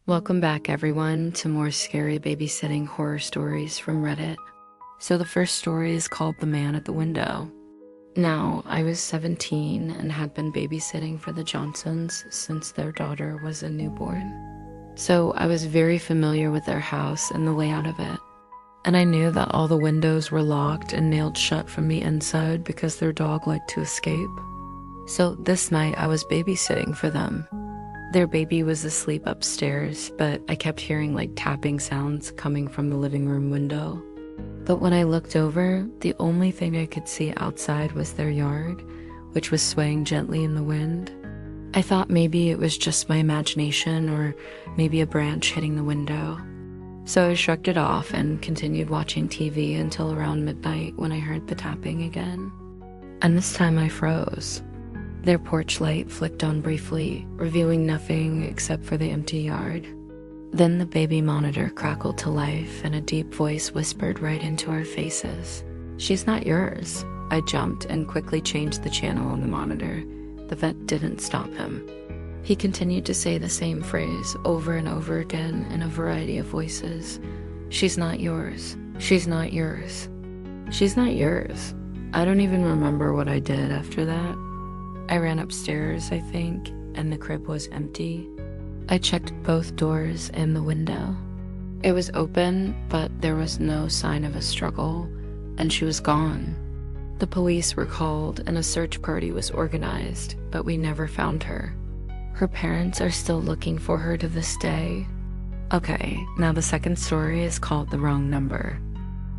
Welcome back, everyone, to more scary babysitting horror stories from Reddit. So, the first story is called The Man at the Window. Now, I was 17 and had been babysitting for the Johnsons since their daughter was a newborn. So, I was very familiar with their house and the layout of it. And I knew that all the windows were locked and nailed shut from the inside because their dog liked to escape. So, this night I was babysitting for them. Their baby was asleep upstairs, but I kept hearing like tapping sounds coming from the living room window. But when I looked over, the only thing I could see outside was their yard, which was swaying gently in the wind. I thought maybe it was just my imagination or maybe a branch hitting the window. So I shrugged it off and continued watching TV until around midnight when I heard the tapping again. And this time I froze. Their porch light flicked on briefly, revealing nothing except for the empty yard. Then the baby monitor crackled to life and a deep voice whispered right into our faces. "She's not yours." I jumped and quickly changed the channel on the monitor. The vet didn't stop him. He continued to say the same phrase over and over again in a variety of voices. "She's not yours. She's not yours. She's not yours." I don't even remember what I did after that. I ran upstairs, I think, and the crib was empty. I checked both doors and the window. It was open, but there was no sign of a struggle, and she was gone. The police were called and a search party was organized, but we never found her. Her parents are still looking for her to this day. Okay, now the second story is called The Wrong Number.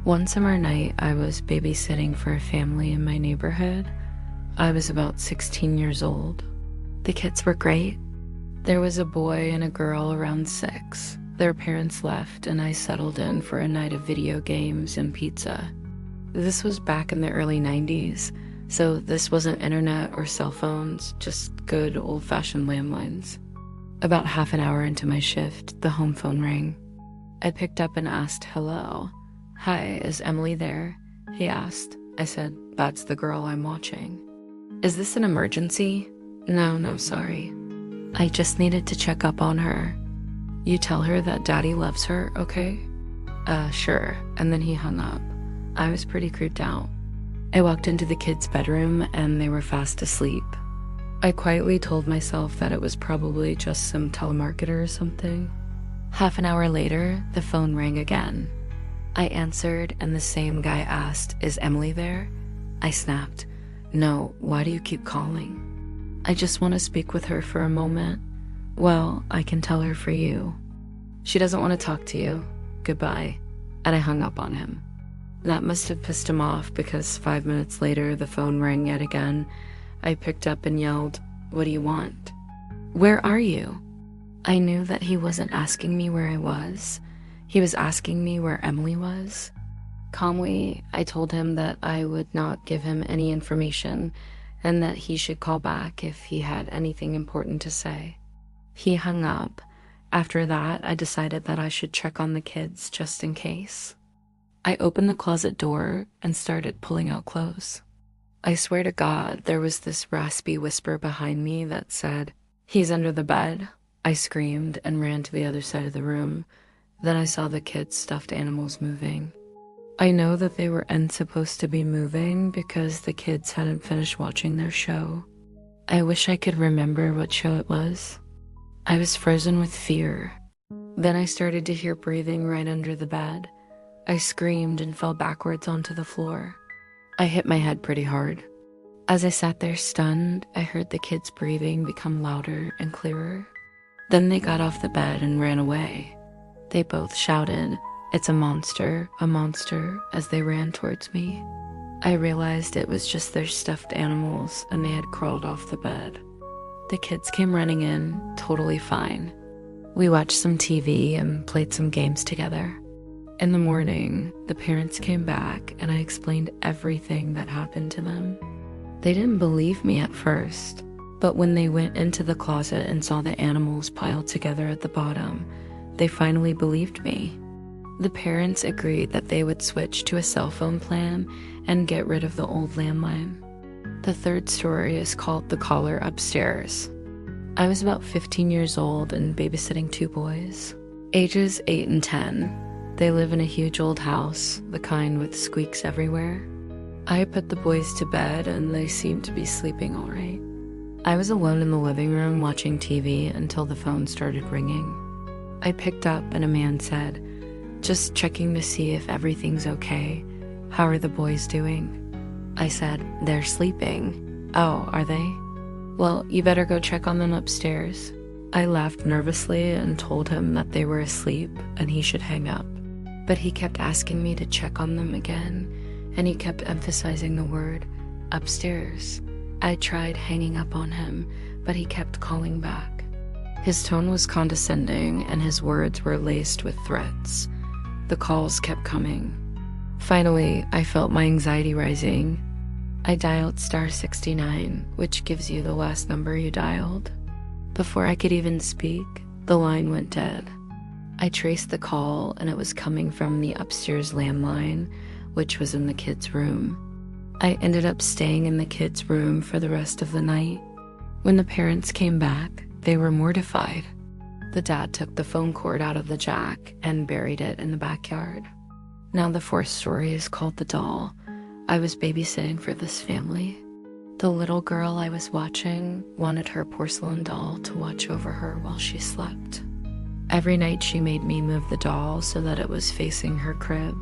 One summer night, I was babysitting for a family in my neighborhood. I was about 16 years old. The kids were great. There was a boy and a girl around 6. Their parents left and I settled in for a night of video games and pizza. This was back in the early 90s, so this wasn't internet or cell phones, just good old-fashioned landlines. About half an hour into my shift, the home phone rang. I picked up and asked, "Hello. Hi, is Emily there?" He asked. I said, "That's the girl I'm watching." "Is this an emergency?" No, sorry. I just needed to check up on her. You tell her that Daddy loves her, okay?" Sure." And then he hung up. I was pretty creeped out. I walked into the kids' bedroom and they were fast asleep. I quietly told myself that it was probably just some telemarketer or something. Half an hour later, the phone rang again. I answered and the same guy asked, "Is Emily there?" I snapped, "No, why do you keep calling?" "I just want to speak with her for a moment." "Well, I can tell her for you." "She doesn't want to talk to you. Goodbye." And I hung up on him. That must have pissed him off because 5 minutes later the phone rang yet again. I picked up and yelled, "What do you want?" "Where are you?" I knew that he wasn't asking me where I was. He was asking me where Emily was. Calmly, I told him that I would not give him any information and that he should call back if he had anything important to say. He hung up. After that, I decided that I should check on the kids just in case. I opened the closet door and started pulling out clothes. I swear to God, there was this raspy whisper behind me that said, "He's under the bed." I screamed and ran to the other side of the room. Then I saw the kids' stuffed animals moving. I know that they weren't supposed to be moving because the kids hadn't finished watching their show. I wish I could remember what show it was. I was frozen with fear. Then I started to hear breathing right under the bed. I screamed and fell backwards onto the floor. I hit my head pretty hard. As I sat there stunned, I heard the kids' breathing become louder and clearer. Then they got off the bed and ran away. They both shouted, "It's a monster," as they ran towards me. I realized it was just their stuffed animals and they had crawled off the bed. The kids came running in, totally fine. We watched some TV and played some games together. In the morning, the parents came back and I explained everything that happened to them. They didn't believe me at first, but when they went into the closet and saw the animals piled together at the bottom, they finally believed me. The parents agreed that they would switch to a cell phone plan and get rid of the old landline. The third story is called The Caller Upstairs. I was about 15 years old and babysitting two boys, ages 8 and 10. They live in a huge old house, the kind with squeaks everywhere. I put the boys to bed and they seemed to be sleeping all right. I was alone in the living room watching TV until the phone started ringing. I picked up and a man said, "Just checking to see if everything's okay. How are the boys doing?" I said, "They're sleeping." "Oh, are they? Well, you better go check on them upstairs." I laughed nervously and told him that they were asleep and he should hang up. But he kept asking me to check on them again, and he kept emphasizing the word upstairs. I tried hanging up on him, but he kept calling back. His tone was condescending and his words were laced with threats. The calls kept coming. Finally, I felt my anxiety rising. I dialed *69, which gives you the last number you dialed. Before I could even speak, the line went dead. I traced the call and it was coming from the upstairs landline, which was in the kids' room. I ended up staying in the kids' room for the rest of the night. When the parents came back, they were mortified. The dad took the phone cord out of the jack and buried it in the backyard. Now the fourth story is called The Doll. I was babysitting for this family. The little girl I was watching wanted her porcelain doll to watch over her while she slept. Every night she made me move the doll so that it was facing her crib.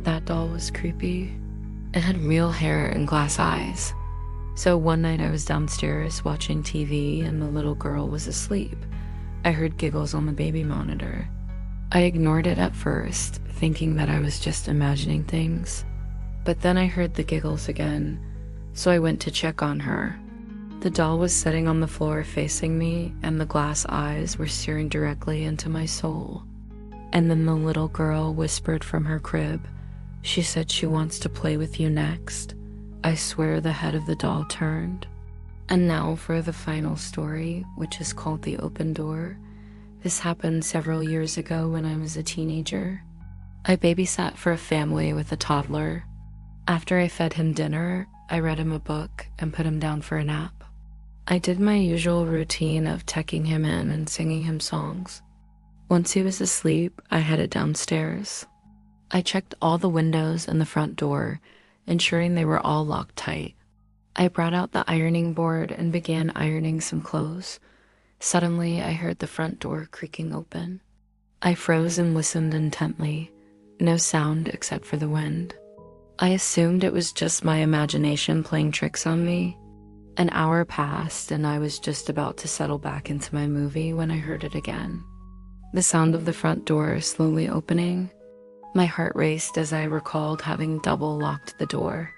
That doll was creepy. It had real hair and glass eyes. So one night I was downstairs watching TV and the little girl was asleep. I heard giggles on the baby monitor. I ignored it at first, thinking that I was just imagining things. But then I heard the giggles again, so I went to check on her. The doll was sitting on the floor facing me, and the glass eyes were staring directly into my soul. And then the little girl whispered from her crib. She said she wants to play with you next. I swear the head of the doll turned. And now for the final story, which is called The Open Door. This happened several years ago when I was a teenager. I babysat for a family with a toddler. After I fed him dinner, I read him a book and put him down for a nap. I did my usual routine of tucking him in and singing him songs. Once he was asleep, I headed downstairs. I checked all the windows and the front door, ensuring they were all locked tight. I brought out the ironing board and began ironing some clothes. Suddenly, I heard the front door creaking open. I froze and listened intently. No sound except for the wind. I assumed it was just my imagination playing tricks on me. An hour passed and I was just about to settle back into my movie when I heard it again. The sound of the front door slowly opening. My heart raced as I recalled having double locked the door.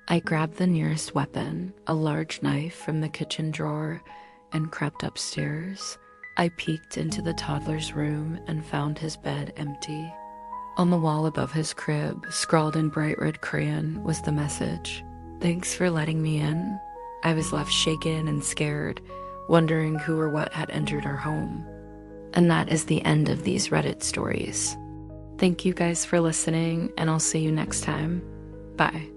I grabbed the nearest weapon, a large knife from the kitchen drawer, and crept upstairs. I peeked into the toddler's room and found his bed empty. On the wall above his crib, scrawled in bright red crayon, was the message, "Thanks for letting me in." I was left shaken and scared, wondering who or what had entered our home. And that is the end of these Reddit stories. Thank you guys for listening, and I'll see you next time. Bye.